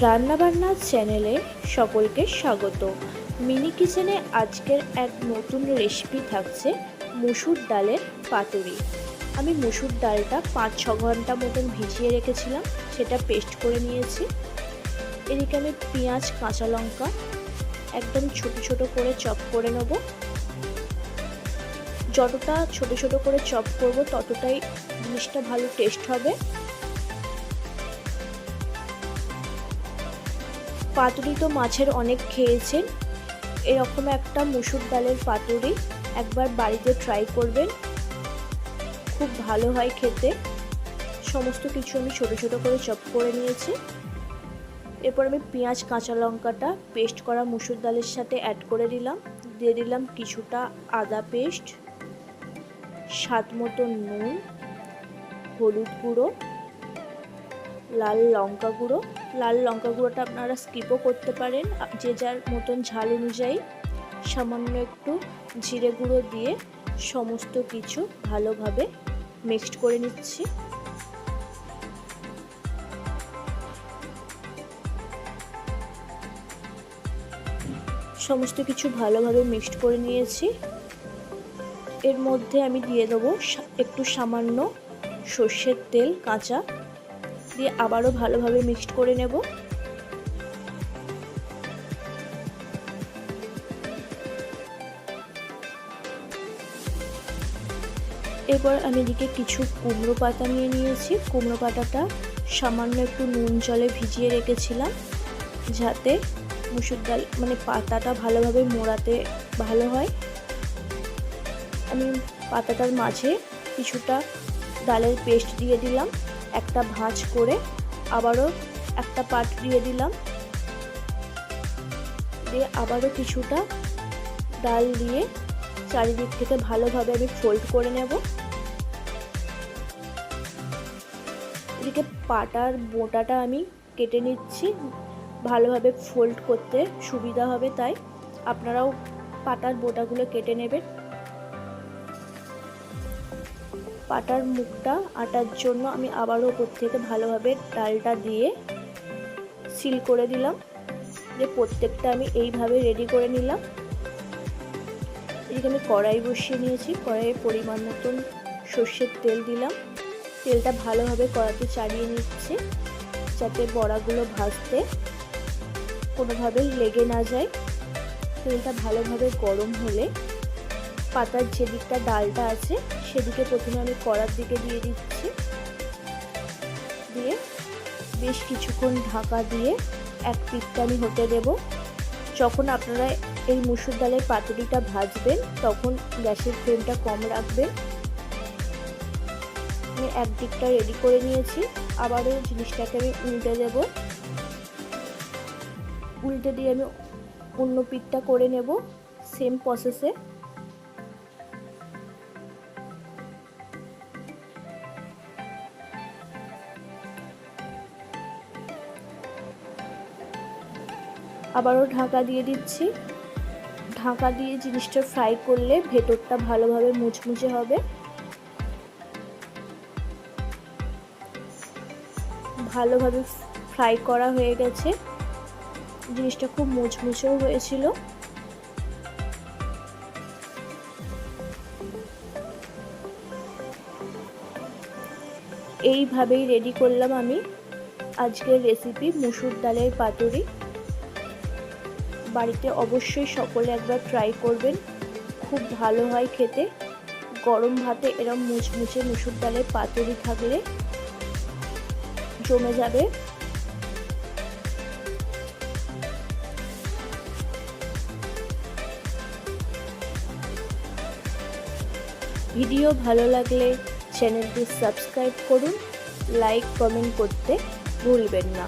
রান্নাবান্না চ্যানেলে সকলকে স্বাগত। মিনি কিচেনে আজকের এক নতুন রেসিপি থাকছে মসুর ডালের পাতুরি। আমি মসুর ডালটা 5-6 ঘন্টা মতন ভিজিয়ে রেখেছিলাম, সেটা পেস্ট করে নিয়েছি। এদিকে আমি পেঁয়াজ কাঁচা লঙ্কা একদম ছোট ছোট করে চপ করে নেব। যতটা ছোট ছোট করে চপ করব ততটাই জিনিসটা ভালো টেস্ট হবে। পাতুরি তো মাছের অনেক খেয়েছেন, এরকম একটা মসুর ডালের পাতুরি একবার বাড়িতে ট্রাই করবেন, খুব ভালো হয় খেতে। সমস্ত কিছু আমি ছোট ছোট করে চপ করে নিয়েছি। এরপর আমি পেঁয়াজ কাঁচা লঙ্কাটা পেস্ট করা মসুর ডালের সাথে অ্যাড করে দিলাম। দিয়ে দিলাম কিছুটা আদা পেস্ট, স্বাদ মতো নুন, হলুদ গুঁড়ো, লাল লঙ্কা গুঁড়ো। লাল লঙ্কা গুঁড়োটা আপনারা স্কিপও করতে পারেন, যে যার মতন ঝাল অনুযায়ী। সামান্য একটু জিরে গুঁড়ো দিয়ে সমস্ত কিছু ভালোভাবে মিক্সড করে নিচ্ছি। সমস্ত কিছু ভালোভাবে মিক্সড করে নিয়েছি। এর মধ্যে আমি দিয়ে দেবো একটু সামান্য সর্ষের তেল কাঁচা, দিয়ে আবারও ভালোভাবে মিক্সড করে নেব। এরপর আমি এদিকে কিছু কুমড়ো পাতা নিয়ে নিয়েছি। কুমড়ো পাতাটা সামান্য একটু নুন জলে ভিজিয়ে রেখেছিলাম, যাতে মসুর ডাল পাতাটা ভালোভাবে মোড়াতে ভালো হয়। আমি পাতাটার মাঝে কিছুটা ডালের পেস্ট দিয়ে দিলাম, একটা ভাঁজ করে আবারও একটা পাট দিয়ে দিলাম, দিয়ে আবারও কিছুটা ডাল দিয়ে চারিদিক থেকে ভালোভাবে আমি ফোল্ড করে নেব। এদিকে পাটার বোটাটা আমি কেটে নিচ্ছি, ভালোভাবে ফোল্ড করতে সুবিধা হবে, তাই আপনারাও পাটার বোটাগুলো কেটে নেবেন। পাটার মুখটা আটার জন্য আমি আবারও উপর থেকে ভালোভাবে ডালটা দিয়ে সিল করে দিলাম। যে প্রত্যেকটা আমি এইভাবে রেডি করে নিলাম। এদিকে আমি কড়াই বসিয়ে নিয়েছি, কড়াইয়ে পরিমাণ মতন সর্ষের তেল দিলাম। তেলটা ভালোভাবে কড়াইতে চালিয়ে নিচ্ছি, যাতে বড়াগুলো ভাজতে কোনোভাবে লেগে না যায়। তেলটা ভালোভাবে গরম হলে পাতার যে দিকটা ডালটা আছে সেদিকে প্রথমে আমি কড়ার দিকে দিয়ে দিচ্ছি, দিয়ে বেশ কিছুক্ষণ ঢাকা দিয়ে এক পিঠটা আমি হতে দেব। যখন আপনারা এই মসুর ডালের পাতুরিটা ভাজবেন তখন গ্যাসের ফ্লেমটা কম রাখবেন। আমি এক দিকটা রেডি করে নিয়েছি, আবারও জিনিসটাকে আমি উল্টে দেব। উল্টে দিয়ে আমি অন্য পিঠটা করে নেব সেম প্রসেসে। আবারও ঢাকা দিয়ে দিচ্ছি। ঢাকা দিয়ে জিনিসটা ফ্রাই করলে ভেতরটা ভালোভাবে মুচমুচে হবে। ভালোভাবে ফ্রাই করা হয়ে গেছে, জিনিসটা খুব মুচমুচেও হয়েছিল। এইভাবেই রেডি করলাম আমি আজকের রেসিপি মসুর ডালের পাতুরি। বাড়িতে অবশ্যই সকলে একবার ট্রাই করবেন, খুব ভালো হয় খেতে। গরম ভাতে এরকম মুচমুচে মসুর ডালের পাতুরি থাকলে জমে যাবে। ভিডিও ভালো লাগলে চ্যানেলটি সাবস্ক্রাইব করুন, লাইক কমেন্ট করতে ভুলবেন না।